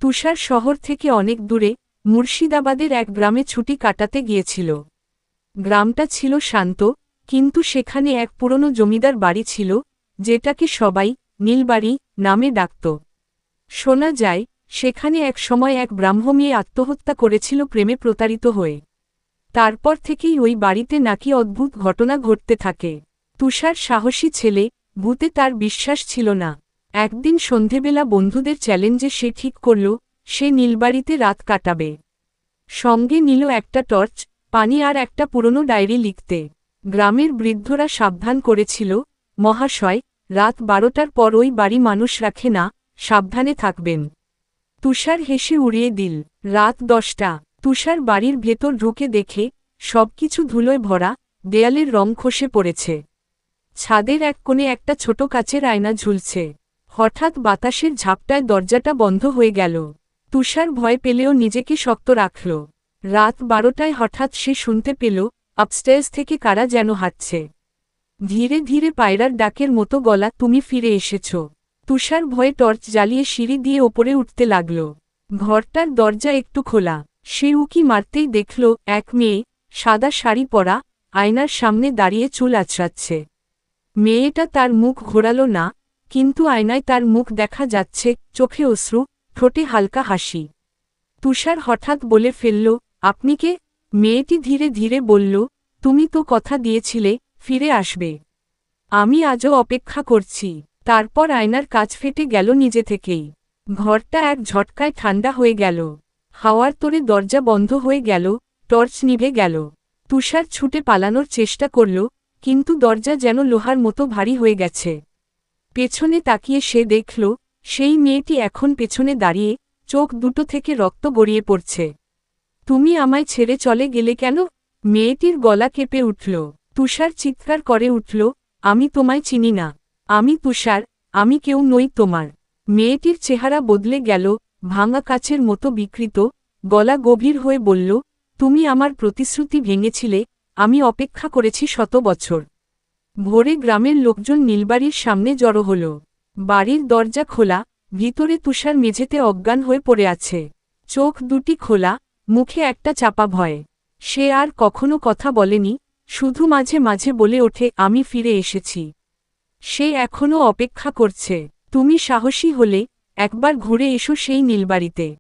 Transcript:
তুষার শহর থেকে অনেক দূরে মুর্শিদাবাদের এক গ্রামে ছুটি কাটাতে গিয়েছিল। গ্রামটা ছিল শান্ত, কিন্তু সেখানে এক পুরনো জমিদার বাড়ি ছিল, যেটাকে সবাই নীলবাড়ি নামে ডাকত। শোনা যায় সেখানে এক সময় এক ব্রাহ্ম মেয়ে আত্মহত্যা করেছিল প্রেমে প্রতারিত হয়ে। তারপর থেকেই ওই বাড়িতে নাকি অদ্ভুত ঘটনা ঘটতে থাকে। তুষার সাহসী ছেলে, ভূতে তার বিশ্বাস ছিল না। একদিন সন্ধেবেলা বন্ধুদের চ্যালেঞ্জে সে ঠিক করল সে নীলবাড়িতে রাত কাটাবে। সঙ্গে নিল একটা টর্চ, পানি আর একটা পুরনো ডায়েরি লিখতে। গ্রামের বৃদ্ধরা সাবধান করেছিল, মহাশয়, রাত 12টার পর ওই বাড়ি মানুষ রাখে না, সাবধানে থাকবেন। তুষার হেসে উড়িয়ে দিল। রাত 10টা। তুষার বাড়ির ভেতর ঢুকে দেখে সবকিছু ধুলোয় ভরা, দেয়ালের রং খসে পড়েছে। ছাদের এক কোণে একটা ছোট কাচের আয়না ঝুলছে। হঠাৎ বাতাসের ঝাপটায় দরজাটা বন্ধ হয়ে গেল। তুষার ভয় পেলেও নিজেকে শক্ত রাখল। রাত 12টায় হঠাৎ সে শুনতে পেল আপস্টেয়ার্স থেকে কারা যেন হাঁটছে। ধীরে ধীরে পায়রার ডাকের মতো গলা, তুমি ফিরে এসেছ। তুষার ভয়ে টর্চ জ্বালিয়ে সিঁড়ি দিয়ে ওপরে উঠতে লাগল। ঘরটার দরজা একটু খোলা। সে উকি মারতেই দেখল এক মেয়ে, সাদা শাড়ি পরা, আয়নার সামনে দাঁড়িয়ে চুল আঁচড়াচ্ছে। মেয়েটা তার মুখ ঘোরালো না, কিন্তু আয়নায় তার মুখ দেখা যাচ্ছে, চোখে অশ্রু, ঠোঁটে হালকা হাসি। তুষার হঠাৎ বলে ফেলল, আপনি কে? মেয়েটি ধীরে ধীরে বলল, তুমি তো কথা দিয়েছিলে ফিরে আসবে। আমি আজও অপেক্ষা করছি। তারপর আয়নার কাচ ফেটে গেল নিজে থেকেই। ঘরটা এক ঝটকায় ঠান্ডা হয়ে গেল। হাওয়ার তোড়ে দরজা বন্ধ হয়ে গেল, টর্চ নিভে গেল। তুষার ছুটে পালানোর চেষ্টা করল, কিন্তু দরজা যেন লোহার মতো ভারী হয়ে গেছে। পেছনে তাকিয়ে সে দেখল সেই মেয়েটি এখন পেছনে দাঁড়িয়ে, চোখ দুটো থেকে রক্ত গড়িয়ে পড়ছে। তুমি আমায় ছেড়ে চলে গেলে কেন? মেয়েটির গলা কেঁপে উঠল। তুষার চিৎকার করে উঠল, আমি তোমায় চিনি না। আমি তুষার, আমি কেউ নই তোমার। মেয়েটির চেহারা বদলে গেল, ভাঙা কাচের মতো বিকৃত, গলা গভীর হয়ে বলল, তুমি আমার প্রতিশ্রুতি ভেঙেছিলে, আমি অপেক্ষা করেছি 100 বছর। ভোরে গ্রামের লোকজন নীলবাড়ির সামনে জড়ো হল। বাড়ির দরজা খোলা, ভিতরে তুষার মেঝেতে অজ্ঞান হয়ে পড়ে আছে। চোখ দুটি খোলা, মুখে একটা চাপা ভয়। সে আর কখনো কথা বলেনি, শুধু মাঝে মাঝে বলে ওঠে, আমি ফিরে এসেছি। সে এখনও অপেক্ষা করছে। তুমি সাহসী হলে একবার ঘুরে এসো সেই নীলবাড়িতে।